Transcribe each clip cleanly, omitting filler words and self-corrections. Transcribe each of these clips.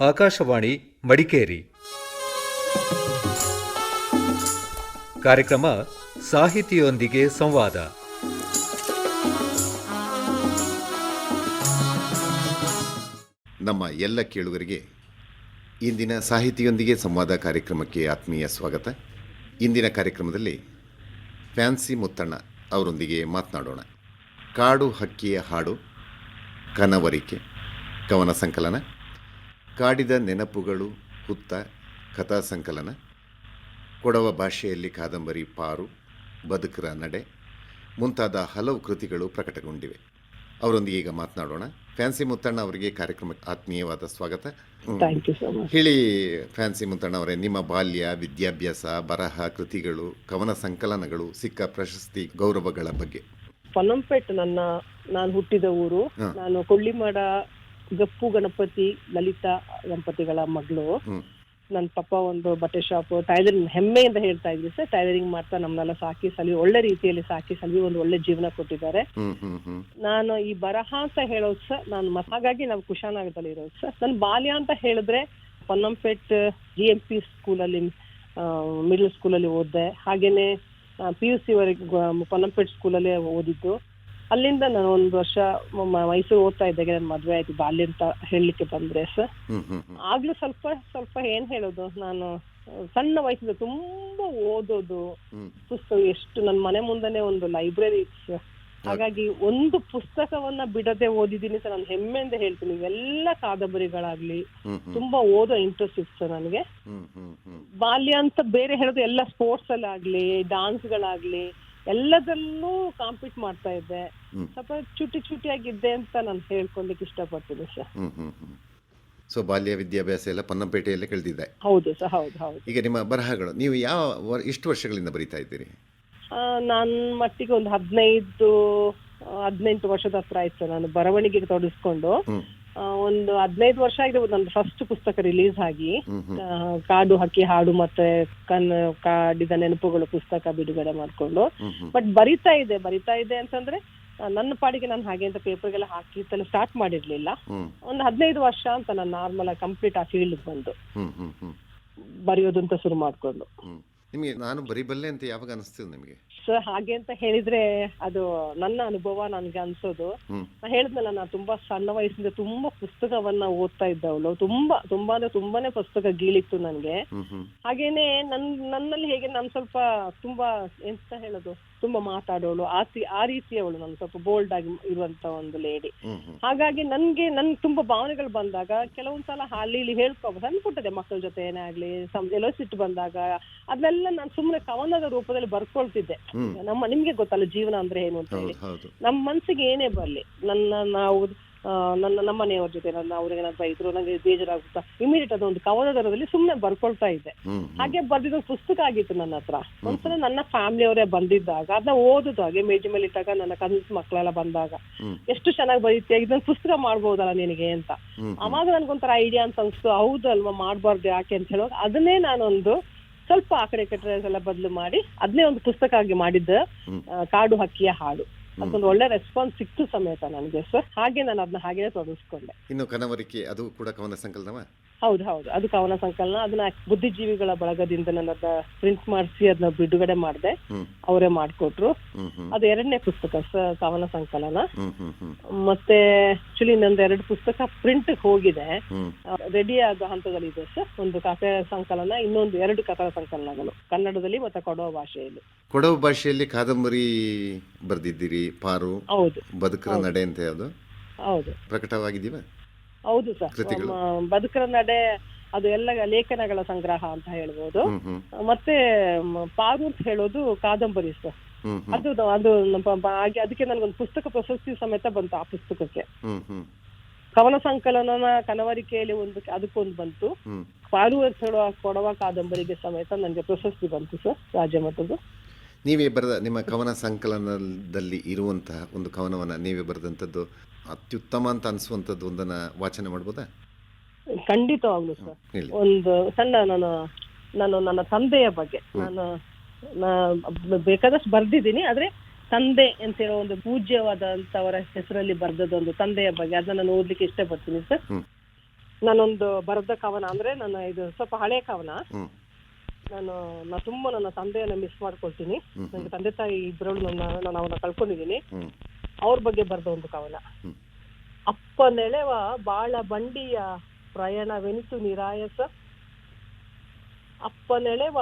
ಆಕಾಶವಾಣಿ ಮಡಿಕೇರಿ. ಕಾರ್ಯಕ್ರಮ ಸಾಹಿತಿಯೊಂದಿಗೆ ಸಂವಾದ. ನಮ್ಮ ಎಲ್ಲ ಕೇಳುಗರಿಗೆ ಇಂದಿನ ಸಾಹಿತಿಯೊಂದಿಗೆ ಸಂವಾದ ಕಾರ್ಯಕ್ರಮಕ್ಕೆ ಆತ್ಮೀಯ ಸ್ವಾಗತ. ಇಂದಿನ ಕಾರ್ಯಕ್ರಮದಲ್ಲಿ ಫ್ಯಾನ್ಸಿ ಮುತ್ತಣ್ಣ ಅವರೊಂದಿಗೆ ಮಾತನಾಡೋಣ. ಕಾಡು ಹಕ್ಕಿಯ ಹಾಡು, ಕನವರಿಕೆ ಕವನ ಸಂಕಲನ, ಕಾಡಿದ ನೆನಪುಗಳು ಹುತ್ತ ಕಥಾ ಸಂಕಲನ, ಕೊಡವ ಭಾಷೆಯಲ್ಲಿ ಕಾದಂಬರಿ ಪಾರು, ಬದುಕರ ನಡೆ ಮುಂತಾದ ಹಲವು ಕೃತಿಗಳು ಪ್ರಕಟಗೊಂಡಿವೆ. ಅವರೊಂದಿಗೆ ಈಗ ಮಾತನಾಡೋಣ. ಫ್ಯಾನ್ಸಿ ಮುತ್ತಣ್ಣ ಅವರಿಗೆ ಕಾರ್ಯಕ್ರಮಕ್ಕೆ ಆತ್ಮೀಯವಾದ ಸ್ವಾಗತ. ಹೇಳಿ ಫ್ಯಾನ್ಸಿ ಮುತ್ತಣ್ಣ ಅವರೇ, ನಿಮ್ಮ ಬಾಲ್ಯ, ವಿದ್ಯಾಭ್ಯಾಸ, ಬರಹ, ಕೃತಿಗಳು, ಕವನ ಸಂಕಲನಗಳು, ಸಿಕ್ಕ ಪ್ರಶಸ್ತಿ, ಗೌರವಗಳ ಬಗ್ಗೆ. ಪೊನ್ನಂಪೇಟ್ ನಾನು ಹುಟ್ಟಿದ ಊರು. ನಾನು ಕೊಳ್ಳಿಮಾಡ ಗಪ್ಪು ಗಣಪತಿ ಲಲಿತಾ ದಂಪತಿಗಳ ಮಗಳು. ನನ್ನ ಪಪ್ಪ ಒಂದು ಬಟ್ಟೆ ಶಾಪ್, ಟೈಲರಿಂಗ್, ಹೆಮ್ಮೆಯಿಂದ ಹೇಳ್ತಾ ಇದ್ವಿ ಸರ್. ಟೈಲರಿಂಗ್ ಮಾಡ್ತಾ ನಮ್ಮನ್ನೆಲ್ಲ ಸಾಕಿ ಸಲಹಿ, ಒಳ್ಳೆ ರೀತಿಯಲ್ಲಿ ಸಾಕಿ ಸಲಹಿ ಒಂದು ಒಳ್ಳೆ ಜೀವನ ಕೊಟ್ಟಿದ್ದಾರೆ. ನಾನು ಈ ಬರಹ ಅಂತ ಹೇಳೋದು ಸರ್, ನಾನು ಹಾಗಾಗಿ ನಾವು ಕುಶಾನಗರದಲ್ಲಿ ಇರೋದು ಸರ್. ನನ್ನ ಬಾಲ್ಯ ಅಂತ ಹೇಳಿದ್ರೆ ಪೊನ್ನಂಪೇಟ್ GMP ಸ್ಕೂಲಲ್ಲಿ, ಮಿಡ್ಲ್ ಸ್ಕೂಲಲ್ಲಿ ಓದಿದೆ. ಹಾಗೇನೆ PUC ವರೆಗೆ ಪೊನ್ನಂಪೇಟ್ ಸ್ಕೂಲಲ್ಲೇ ಓದಿದ್ದು. ಅಲ್ಲಿಂದ ನಾನು ಒಂದು ವರ್ಷ ಮೈಸೂರು ಓದ್ತಾ ಇದ್ದಾಗ ನನ್ನ ಮದುವೆ ಆಯ್ತು. ಬಾಲ್ಯ ಅಂತ ಹೇಳಲಿಕ್ಕೆ ಬಂದ್ರೆ ಸರ್, ಆಗ್ಲೂ ಸ್ವಲ್ಪ ಏನ್ ಹೇಳೋದು, ನಾನು ಸಣ್ಣ ವಯಸ್ಸಿಂದ ತುಂಬಾ ಓದೋದು, ಪುಸ್ತಕ ಎಷ್ಟು ನನ್ನ ಮನೆ ಮುಂದೆನೆ ಒಂದು ಲೈಬ್ರರಿ ಇತ್ತು. ಹಾಗಾಗಿ ಒಂದು ಪುಸ್ತಕವನ್ನ ಬಿಡದೆ ಓದಿದ್ದೀನಿ ಸರ್. ನಾನು ಹೆಮ್ಮೆಯಿಂದ ಹೇಳ್ತೀನಿ. ಎಲ್ಲ ಕಾದಂಬರಿಗಳಾಗ್ಲಿ ತುಂಬಾ ಓದೋ ಇಂಟ್ರೆಸ್ಟ್ ಇತ್ತು ಸರ್ ನನಗೆ. ಬಾಲ್ಯ ಅಂತ ಬೇರೆ ಹೇಳೋದು ಎಲ್ಲ ಸ್ಪೋರ್ಟ್ಸ್ ಅಲ್ಲಿ ಆಗ್ಲಿ, ಡಾನ್ಸ್ಗಳಾಗ್ಲಿ ಎಲ್ಲದಲ್ಲೂ ಕಾಂಪೀಟ್ ಮಾಡ್ತಾ ಇದ್ದೆ. ಸ್ವಲ್ಪ ಚುಟಿಯಾಗಿದ್ದೆ ಅಂತ ನಾನು ಹೇಳ್ಕೊಳ್ಲಿಕ್ಕೆ ಇಷ್ಟಪಡ್ತೀನಿ ಸರ್. ಸೊ ಬಾಲ್ಯ ವಿದ್ಯಾಭ್ಯಾಸ ಎಲ್ಲ ಪೊನ್ನಂಪೇಟೆಯಲ್ಲೇ ಕಳೆದಿದ್ದೆ. ಹೌದು ಸರ್, ಹೌದು. ಈಗ ನಿಮ್ಮ ಬರಹಗಳು ನೀವು ಎಷ್ಟು ವರ್ಷಗಳಿಂದ ಬರೀತಾ ಇದ್ದೀರಿ? ನನ್ನ ಮಟ್ಟಿಗೆ ಒಂದು 18 ವರ್ಷದ ಹತ್ರ ಆಯ್ತು ನಾನು ಬರವಣಿಗೆಗೆ ತೊಡಗಿಸ್ಕೊಂಡು. ಒಂದು 15 ವರ್ಷ ಆಗಿದೆ ನನ್ನ ಫಸ್ಟ್ ಪುಸ್ತಕ ರಿಲೀಸ್ ಆಗಿ. ಕಾಡು ಹಕ್ಕಿ ಹಾಡು ಮತ್ತೆ ಕಾಡಿದ ನೆನಪುಗಳು ಪುಸ್ತಕ ಬಿಡುಗಡೆ ಮಾಡ್ಕೊಂಡು. ಬಟ್ ಬರಿತಾ ಇದೆ ಅಂತಂದ್ರೆ ನನ್ನ ಪಾಡಿಗೆ ನಾನು ಹಾಗೆ ಅಂತ ಪೇಪರ್ಗೆಲ್ಲ ಹಾಕಿ ಸ್ಟಾರ್ಟ್ ಮಾಡಿರ್ಲಿಲ್ಲ. ಒಂದು 15 ವರ್ಷ ಅಂತ ನಾನು ನಾರ್ಮಲ್ ಆಗಿ ಕಂಪ್ಲೀಟ್ ಆ ಫೀಲ್ಡ್ ಬಂದು ಬರೆಯೋದು ಅಂತ ಶುರು ಮಾಡ್ಕೊಂಡು. ನಿಮಗೆ ನಾನು ಬರಿಬಲ್ಲೆ ಅಂತ ಯಾವಾಗ ಅನಿಸ್ತದೆ ನಿಮಗೆ? ಸರ್ ಹಾಗೆ ಅಂತ ಹೇಳಿದ್ರೆ ಅದು ನನ್ನ ಅನುಭವ ನನ್ಗೆ ಅನ್ಸೋದು. ನಾ ಹೇಳಿದ್ನಲ್ಲ, ನಾನು ತುಂಬಾ ಸಣ್ಣ ವಯಸ್ಸಿಂದ ತುಂಬಾ ಪುಸ್ತಕವನ್ನ ಓದ್ತಾ ಇದ್ದವಳು. ತುಂಬಾನೇ ಪುಸ್ತಕ ಗೀಳಿತ್ತು ನನ್ಗೆ. ಹಾಗೇನೆ ನನ್ನಲ್ಲಿ ಹೇಗೆ ನಾನು ಸ್ವಲ್ಪ ತುಂಬಾ ಎಂತ ಹೇಳೋದು, ತುಂಬಾ ಮಾತಾಡೋಳು, ಆ ರೀತಿಯವಳು. ನಾನು ಸ್ವಲ್ಪ ಬೋಲ್ಡ್ ಆಗಿ ಇರುವಂತ ಒಂದು ಲೇಡಿ. ಹಾಗಾಗಿ ನನ್ ತುಂಬಾ ಭಾವನೆಗಳು ಬಂದಾಗ ಕೆಲವೊಂದ್ಸಲ ಅಲ್ಲಿ ಹೇಳ್ಕೋಬಹುದು, ಸಣ್ಣ ಪುಟ್ಟದೆ ಮಕ್ಕಳ ಜೊತೆ ಏನೇ ಆಗ್ಲಿ, ಎಲ್ಲೋ ಸಿಟ್ಟು ಬಂದಾಗ ಅದನ್ನೆಲ್ಲ ನಾನು ಸುಮ್ಮನೆ ಕವನದ ರೂಪದಲ್ಲಿ ಬರ್ಕೊಳ್ತಿದ್ದೆ. ನಿಮ್ಗೆ ಗೊತ್ತಲ್ಲ ಜೀವನ ಅಂದ್ರೆ ಏನು ಅಂತ ಹೇಳಿ. ನಮ್ಮ ಮನ್ಸಿಗೆ ಏನೇ ಬರ್ಲಿ, ನಮ್ಮ ಮನೆಯವ್ರ ಜೊತೆ ಅವ್ರಿಗೆ ಏನಾದ್ರು ಬೈದ್ರು, ನಂಗೆ ಬೇಜಾರಾಗುತ್ತಾ, ಇಮಿಡಿಯೇಟ್ ಅದೊಂದು ಕವನದ ರೂಪದಲ್ಲಿ ಸುಮ್ಮನೆ ಬರ್ಕೊಳ್ತಾ ಇದ್ದೆ. ಹಾಗೆ ಬರ್ದಿದ್ದು ಪುಸ್ತಕ ಆಗಿತ್ತು ನನ್ನ ಹತ್ರ. ಒಂದ್ಸಲ ನನ್ನ ಫ್ಯಾಮಿಲಿಯವರೇ ಬಂದಿದ್ದಾಗ ಅದನ್ನ ಓದುದು, ಹಾಗೆ ಮೇಜು ಮೇಲೆ ಇಟ್ಟಾಗ ನನ್ನ ಕನ್ಸ್ ಮಕ್ಕಳೆಲ್ಲ ಬಂದಾಗ, ಎಷ್ಟು ಚೆನ್ನಾಗಿ ಬರೀತೀಯ, ಇದನ್ನ ಪುಸ್ತಕ ಮಾಡ್ಬೋದಲ್ಲ ನಿನಗೆ ಅಂತ. ಅವಾಗ ನನ್ಗೊಂಥರ ಐಡಿಯಾ ಅಂತ ಅನ್ಸ್ತು. ಹೌದಲ್ವಾ, ಮಾಡ್ಬಾರ್ದು ಯಾಕೆ ಅಂತ ಹೇಳುವಾಗ ಅದನ್ನೇ ನಾನೊಂದು ಸ್ವಲ್ಪ ಆ ಕಡೆ ಎಲ್ಲ ಬದಲು ಮಾಡಿ ಅದನ್ನೇ ಒಂದು ಪುಸ್ತಕ ಆಗಿ ಮಾಡಿದ್ದ, ಕಾಡು ಹಕ್ಕಿಯ ಹಾಡು. ಅದೊಂದು ಒಳ್ಳೆ ರೆಸ್ಪಾನ್ಸ್ ಸಿಕ್ತು ಸಮೇತ ನನಗೆ ಸರ್. ಹಾಗೆ ನಾನು ಅದನ್ನ ಹಾಗೆ ತೊಡಗಿಸ್ಕೊಂಡೆ. ಇನ್ನು ಕನವರಿಕೆ, ಅದು ಕೂಡ ಕವನ ಸಂಕಲನವಾ? ಹೌದು, ಅದು ಕವನ ಸಂಕಲನ. ಅದನ್ನ ಬುದ್ಧಿಜೀವಿಗಳ ಬಳಗದಿಂದ ನಾನು ಅದನ್ನ ಪ್ರಿಂಟ್ ಮಾಡಿಸಿ ಅದನ್ನ ಬಿಡುಗಡೆ ಮಾಡಿದೆ. ಅವರೇ ಮಾಡ್ಕೊಟ್ರು. ಅದು 2ನೇ ಪುಸ್ತಕ ಸರ್, ಕವನ ಸಂಕಲನ. ಮತ್ತೆ ಆಕ್ಚುಲಿ ನಂದು 2 ಪುಸ್ತಕ ಪ್ರಿಂಟ್ ಹೋಗಿದೆ, ರೆಡಿ ಆಗೋ ಹಂತದಲ್ಲಿ ಇದೆ ಸರ್. ಒಂದು ಕಥೆ ಸಂಕಲನ, ಇನ್ನೊಂದು 2 ಕಥಾ ಸಂಕಲನಗಳು ಕನ್ನಡದಲ್ಲಿ ಮತ್ತೆ ಕೊಡವ ಭಾಷೆಯಲ್ಲಿ. ಕೊಡವ ಭಾಷೆಯಲ್ಲಿ ಕಾದಂಬರಿ ಬರ್ದಿದ್ದೀರಿ, ಪಾರು, ಹೌದು, ಬದುಕರ ನಡೆ ಅಂತ ಯಾವುದು? ಹೌದು, ಪ್ರಕಟವಾಗಿದೀವ? ಹೌದು ಸರ್. ಬದುಕರ ನಡೆ ಅದು ಎಲ್ಲ ಲೇಖನಗಳ ಸಂಗ್ರಹ ಅಂತ ಹೇಳ್ಬೋದು. ಮತ್ತೆ ಪಾರು ಅಂತ ಹೇಳೋದು ಕಾದಂಬರಿ ಸರ್. ಅದು ಹಾಗೆ ಅದಕ್ಕೆ ನನ್ಗೊಂದು ಪುಸ್ತಕ ಪ್ರಶಸ್ತಿ ಸಮೇತ ಬಂತು ಆ ಪುಸ್ತಕಕ್ಕೆ. ಕವನ ಸಂಕಲನ ಕನವರಿಕೆಯಲ್ಲಿ ಅದಕ್ಕೊಂದು ಬಂತು. ಪಾರು ಅಂತ ಹೇಳುವ ಕೊಡವ ಕಾದಂಬರಿಗೆ ಸಮೇತ ನನಗೆ ಪ್ರಶಸ್ತಿ ಬಂತು ಸರ್, ರಾಜ್ಯ ಮಟ್ಟದ್ದು. ನೀವೇ ಬರೆದ ನಿಮ್ಮ ಕವನ ಸಂಕಲನದಲ್ಲಿ ಇರುವಂತಹ ಒಂದು ಕವನವನ್ನ ನೀವೇ ಬರೆದಂಥದ್ದು ಅತ್ಯುತ್ತಮ ಅಂತ ಅನಿಸುವಂಥದ್ದು ಒಂದನ್ನ ವಾಚನ ಮಾಡ್ಬೋದಾ? ಖಂಡಿತವಾಗ್ಲು ಸರ್. ಒಂದು ಸಣ್ಣ ನಾನು ನನ್ನ ತಂದೆಯ ಬಗ್ಗೆ ನಾನು ಬೇಕಾದಷ್ಟು ಬರ್ದಿದ್ದೀನಿ. ಆದ್ರೆ ತಂದೆ ಅಂತ ಹೇಳೋ ಒಂದು ಪೂಜ್ಯವಾದಂತವರ ಹೆಸರಲ್ಲಿ ಬರ್ದದೊಂದು ತಂದೆಯ ಬಗ್ಗೆ ಅದನ್ನ ನಾನು ಓದ್ಲಿಕ್ಕೆ ಇಷ್ಟಪಡ್ತೀನಿ ಸರ್. ನಾನೊಂದು ಬರೆದ ಕವನ ಅಂದ್ರೆ ಇದು ಸ್ವಲ್ಪ ಹಳೆ ಕವನ. ಹ್ಮ್ ನಾನು ತುಂಬಾ ನನ್ನ ತಂದೆಯನ್ನ ಮಿಸ್ ಮಾಡ್ಕೊಳ್ತೀನಿ. ನನಗೆ ತಂದೆ ತಾಯಿ ಇಬ್ಬರಲ್ಲೂ ನಾನು ಅವನ್ನ ಕಳ್ಕೊಂಡಿದ್ದೀನಿ. ಹ್ಮ್ ಅವ್ರ ಬಗ್ಗೆ ಬರೆದ ಒಂದು ಕವನ. ಹ್ಮ್ ಅಪ್ಪನೆಳೆವ ಬಾಳ ಬಂಡಿಯ ಪ್ರಯಾಣವೆನಿತು ನಿರಾಯಸ. ಅಪ್ಪನೆಳೆವ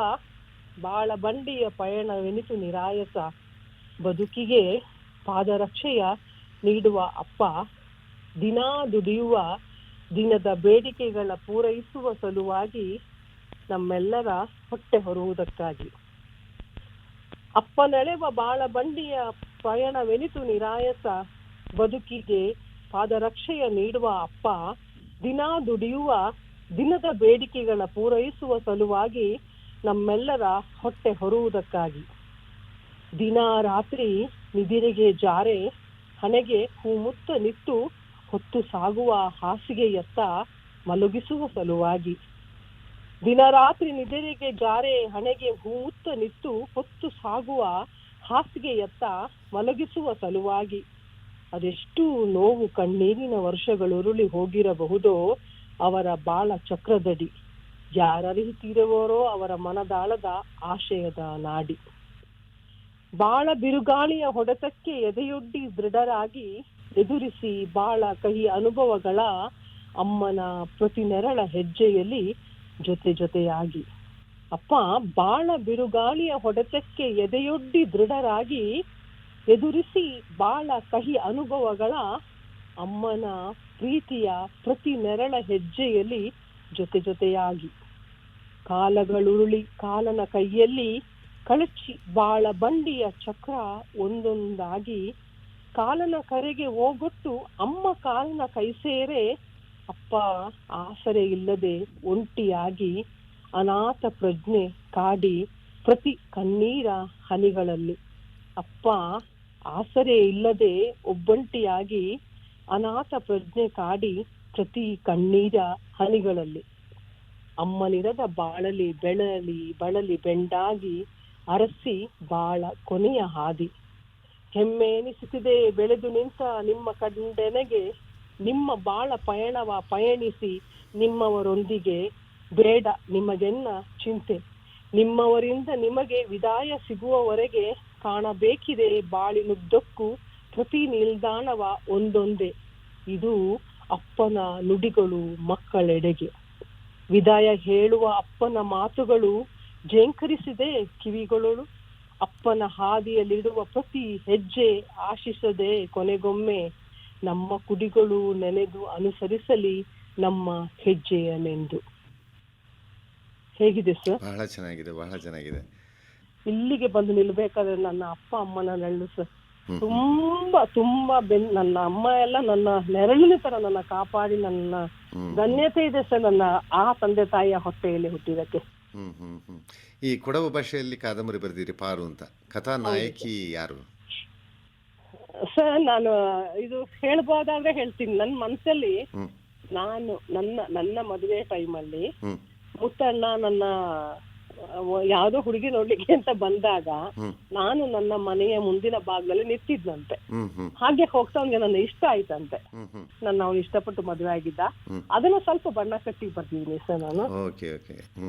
ಬಾಳ ಬಂಡಿಯ ಪಯಣವೆನಿತು ನಿರಾಯಸ. ಬದುಕಿಗೆ ಪಾದರಕ್ಷೆಯ ನೀಡುವ ಅಪ್ಪ, ದಿನಾ ದುಡಿಯುವ ದಿನದ ಬೇಡಿಕೆಗಳ ಪೂರೈಸುವ ಸಲುವಾಗಿ, ನಮ್ಮೆಲ್ಲರ ಹೊಟ್ಟೆ ಹೊರುವುದಕ್ಕಾಗಿ. ಅಪ್ಪನೆಳೆವ ಬಾಳ ಬಂಡಿಯ ಪಯಣವೆನಿತು ನಿರಾಯಸ. ಬದುಕಿಗೆ ಪಾದರಕ್ಷೆಯ ನೀಡುವ ಅಪ್ಪ, ದಿನಾ ದುಡಿಯುವ ದಿನದ ಬೇಡಿಕೆಗಳ ಪೂರೈಸುವ ಸಲುವಾಗಿ, ನಮ್ಮೆಲ್ಲರ ಹೊಟ್ಟೆ ಹೊರುವುದಕ್ಕಾಗಿ. ದಿನ ರಾತ್ರಿ ನಿದಿರೆಗೆ ಜಾರೆ, ಹಣೆಗೆ ಹೂಮುತ್ತ ನಿತ್ತು ಹೊತ್ತು ಸಾಗುವ ಹಾಸಿಗೆಯತ್ತ ಮಲಗಿಸುವ ಸಲುವಾಗಿ. ದಿನ ರಾತ್ರಿ ನಿದಿರೆಗೆ ಜಾರೆ, ಹಣೆಗೆ ಹೂಮುತ್ತ ನಿತ್ತು ಹೊತ್ತು ಸಾಗುವ ಹಾಸಿಗೆಯತ್ತ ಮಲಗಿಸುವ ಸಲುವಾಗಿ. ಅದೆಷ್ಟು ನೋವು ಕಣ್ಣೀರಿನ ವರ್ಷಗಳುರುಳಿ ಹೋಗಿರಬಹುದೋ ಅವರ ಬಾಳ ಚಕ್ರದಡಿ. ಯಾರರಿಯುತ್ತಿರುವರೋ ಅವರ ಮನದಾಳದ ಆಶಯದ ನಾಡಿ. ಬಾಳ ಬಿರುಗಾಳಿಯ ಹೊಡೆತಕ್ಕೆ ಎದೆಯೊಡ್ಡಿ ದೃಢರಾಗಿ ಎದುರಿಸಿ ಬಾಳ ಕಹಿ ಅನುಭವಗಳ ಅಮ್ಮನ ಪ್ರತಿ ನೆರಳ ಹೆಜ್ಜೆಯಲ್ಲಿ ಜೊತೆ ಜೊತೆಯಾಗಿ. ಅಪ್ಪ ಬಾಳ ಬಿರುಗಾಳಿಯ ಹೊಡೆತಕ್ಕೆ ಎದೆಯೊಡ್ಡಿ ದೃಢರಾಗಿ ಎದುರಿಸಿ ಬಾಳ ಕಹಿ ಅನುಭವಗಳ ಅಮ್ಮನ ಪ್ರೀತಿಯ ಪ್ರತಿ ನೆರಳ ಹೆಜ್ಜೆಯಲ್ಲಿ ಜೊತೆ ಜೊತೆಯಾಗಿ. ಕಾಲಗಳುರುಳಿ ಕಾಲನ ಕೈಯಲ್ಲಿ ಕಳಚಿ ಬಾಳ ಬಂಡಿಯ ಚಕ್ರ ಒಂದೊಂದಾಗಿ. ಕಾಲನ ಕರೆಗೆ ಹೋಗೊಟ್ಟು ಅಮ್ಮ ಕಾಲನ ಕೈ ಸೇರೆ, ಅಪ್ಪ ಆಸರೆ ಇಲ್ಲದೆ ಒಂಟಿಯಾಗಿ ಅನಾಥ ಪ್ರಜ್ಞೆ ಕಾಡಿ ಪ್ರತಿ ಕಣ್ಣೀರ ಹನಿಗಳಲ್ಲಿ. ಅಪ್ಪ ಆಸರೆ ಇಲ್ಲದೆ ಒಬ್ಬಂಟಿಯಾಗಿ ಅನಾಥ ಪ್ರಜ್ಞೆ ಕಾಡಿ ಪ್ರತಿ ಕಣ್ಣೀರ ಹನಿಗಳಲ್ಲಿ. ಅಮ್ಮನಿರದ ಬಾಳಲಿ ಬಳಲಿ ಬೆಂಡಾಗಿ ಅರಸಿ ಬಾಳ ಕೊನೆಯ ಹಾದಿ. ಹೆಮ್ಮೆ ಎನಿಸುತ್ತಿದೆ ಬೆಳೆದು ನಿಂತ ನಿಮ್ಮ ಕಂಡೆನೆಗೆ, ನಿಮ್ಮ ಬಾಳ ಪಯಣವ ಪಯಣಿಸಿ ನಿಮ್ಮವರೊಂದಿಗೆ. ಬೇಡ ನಿಮಗೆನ್ನ ಚಿಂತೆ, ನಿಮ್ಮವರಿಂದ ನಿಮಗೆ ವಿದಾಯ ಸಿಗುವವರೆಗೆ. ಕಾಣಬೇಕಿದೆ ಬಾಳಿನುದ್ದಕ್ಕೂ ಪ್ರತಿ ನಿಲ್ದಾಣವ ಒಂದೊಂದೇ. ಇದು ಅಪ್ಪನ ನುಡಿಗಳು ಮಕ್ಕಳೆಡೆಗೆ. ವಿದಾಯ ಹೇಳುವ ಅಪ್ಪನ ಮಾತುಗಳು ಜೇಂಕರಿಸಿದೆ ಕಿವಿಗಳೊಳು. ಅಪ್ಪನ ಹಾದಿಯಲ್ಲಿಡುವ ಪ್ರತಿ ಹೆಜ್ಜೆ ಆಶಿಸದೆ ಕೊನೆಗೊಮ್ಮೆ, ನಮ್ಮ ಕುಡಿಗಳು ನೆನೆದು ಅನುಸರಿಸಲಿ ನಮ್ಮ ಹೆಜ್ಜೆಯನೆಂದು. ಹೇಗಿದೆ ಸರ್? ಬಹಳ ಚೆನ್ನಾಗಿದೆ, ಬಹಳ ಚೆನ್ನಾಗಿದೆ. ಇಲ್ಲಿಗೆ ಬಂದು ನಿಲ್ಬೇಕಾದ್ರೆ ನನ್ನ ಅಪ್ಪ ಅಮ್ಮನ ನೆರಳು ಸರ್. ತುಂಬಾ ತುಂಬಾ ನನ್ನ ಅಮ್ಮ ಎಲ್ಲ ನನ್ನ ನೆರಳಿನ ತರ ನನ್ನ ಕಾಪಾಡಿ ನನ್ನ ಧನ್ಯತೆ ಇದೆ ಸರ್ ನನ್ನ ಆ ತಂದೆ ತಾಯಿಯ ಹೊಟ್ಟೆಯಲ್ಲಿ ಹುಟ್ಟಿದಕ್ಕೆ. ಈ ಕೊಡವ ಭಾಷೆಯಲ್ಲಿ ಕಾದಂಬರಿ ಬರೆದಿರಿ ಪಾರು ಅಂತ. ಕಥಾ ನಾಯಕಿ ಯಾರು ಸರ್? ನಾನು ಇದು ಹೇಳ್ಬೋದಾದ್ರೆ ಹೇಳ್ತೀನಿ. ನನ್ನ ಮನಸ್ಸಲ್ಲಿ ನಾನು ನನ್ನ ಮದುವೆ ಟೈಮಲ್ಲಿ ಮುತ್ತಣ್ಣ ನನ್ನ ಯಾವ್ದೋ ಹುಡುಗಿ ನೋಡ್ಲಿಕ್ಕೆ ಅಂತ ಬಂದಾಗ ನಾನು ನನ್ನ ಮನೆಯ ಮುಂದಿನ ಭಾಗದಲ್ಲಿ ನಿಂತಿದ್ನಂತೆ. ಹಾಗೆ ಹೋಗ್ತಾ ಅವ್ನಿಗೆ ನನ್ನ ಇಷ್ಟ ಆಯ್ತಂತೆ. ನನ್ನ ಅವ್ನು ಇಷ್ಟಪಟ್ಟು ಮದುವೆ ಆಗಿದ್ದ. ಅದನ್ನ ಸ್ವಲ್ಪ ಬಣ್ಣ ಕಟ್ಟಿ ಬರ್ತಿದ್ದೀನಿ ಸರ್ ನಾನು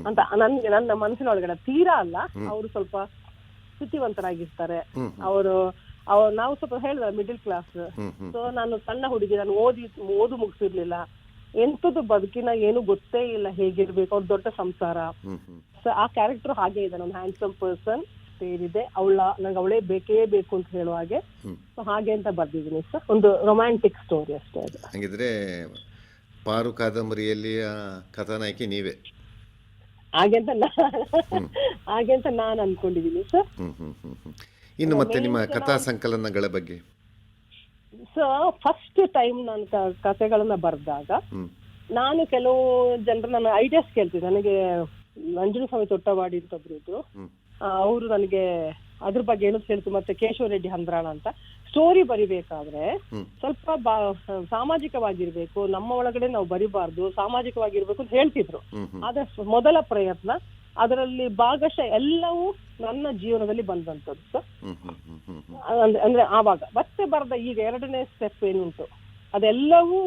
ಅಂತ. ನನ್ಗೆ ನನ್ನ ಮನಸ್ಸಿನ ಒಳಗಡೆ ತೀರಾ ಅಲ್ಲ, ಅವರು ಸ್ವಲ್ಪ ಸ್ಥಿತಿವಂತರಾಗಿರ್ತಾರೆ. ಅವರು ನಾವು ಸ್ವಲ್ಪ ಹೇಳಿದ್ರೆ ಮಿಡಿಲ್ ಕ್ಲಾಸ್. ಸೊ ನಾನು ಸಣ್ಣ ಹುಡುಗಿ, ನಾನು ಓದು ಮುಗಿಸಿರ್ಲಿಲ್ಲ, ಎಂತದ್ದು ಬದುಕಿನ ಏನು ಗೊತ್ತೇ ಇಲ್ಲ ಹೇಗಿರ್ಬೇಕು. ಅವ್ರ ದೊಡ್ಡ ಸಂಸಾರ. ಸೊ ಆ ಕ್ಯಾರೆಕ್ಟರ್ ಹಾಗೆ ಇದೆ. ನಾನು ಹ್ಯಾಂಡ್ಸಮ್ ಪರ್ಸನ್ ಸೇರಿದೆ, ನಂಗೆ ಅವಳೇ ಬೇಕೇ ಬೇಕು ಅಂತ ಹೇಳುವ ಹಾಗೆ. ಸೊ ಹಾಗೆ ಅಂತ ಬರ್ದಿದ್ದೀನಿ ಸರ್. ಒಂದು ರೊಮ್ಯಾಂಟಿಕ್ ಸ್ಟೋರಿ ಅಷ್ಟೇ ಅದು. ಹಾಗಿದ್ರೆ ಪಾರು ಕಾದಂಬರಿಯಲ್ಲಿ ಕಥಾನಾಯಕಿ ನೀವೇ ಹಾಗೆ ಅಂತ ನಾನು ಅನ್ಕೊಂಡಿದ್ದೀನಿ ಸರ್. ಇನ್ನು ಮತ್ತೆ ನಿಮ್ಮ ಕಥಾ ಸಂಕಲನಗಳ ಬಗ್ಗೆ? ಸೊ ಫಸ್ಟ್ ಟೈಮ್ ನಾನು ಕಥೆಗಳನ್ನ ಬರ್ದಾಗ ನಾನು ಕೆಲವು ಜನರು ನನ್ನ ಐಡಿಯಾಸ್ ಕೇಳ್ತಿದ್ದೆ. ನನಗೆ ನಂಜುಂಡ ಸ್ವಾಮಿ ತೊಟ್ಟವಾಡಿ ಅಂತ ಒಬ್ರು ಇದ್ರು, ಅವರು ನನಗೆ ಅದ್ರ ಬಗ್ಗೆ ಹೇಳೋದು ಹೇಳ್ತು. ಮತ್ತೆ ಕೇಶವ ರೆಡ್ಡಿ ಹಂದ್ರಾಳ ಅಂತ ಸ್ಟೋರಿ ಬರಿಬೇಕಾದ್ರೆ ಸ್ವಲ್ಪ ಸಾಮಾಜಿಕವಾಗಿರ್ಬೇಕು, ನಮ್ಮ ಒಳಗಡೆ ನಾವು ಬರಿಬಾರ್ದು, ಸಾಮಾಜಿಕವಾಗಿರ್ಬೇಕು ಅಂತ ಹೇಳ್ತಿದ್ರು. ಆದ್ರೆ ಮೊದಲ ಪ್ರಯತ್ನ ಅದರಲ್ಲಿ ಭಾಗಶಃ ಎಲ್ಲವೂ ನನ್ನ ಜೀವನದಲ್ಲಿ ಬಂದಂತದ್ದು ಸರ್. ಅಂದ್ರೆ ಆವಾಗ ಮತ್ತೆ ಬರ್ದ ಈಗ ಎರಡನೇ ಸ್ಟೆಪ್ ಏನುಂಟು ಅದೆಲ್ಲವೂ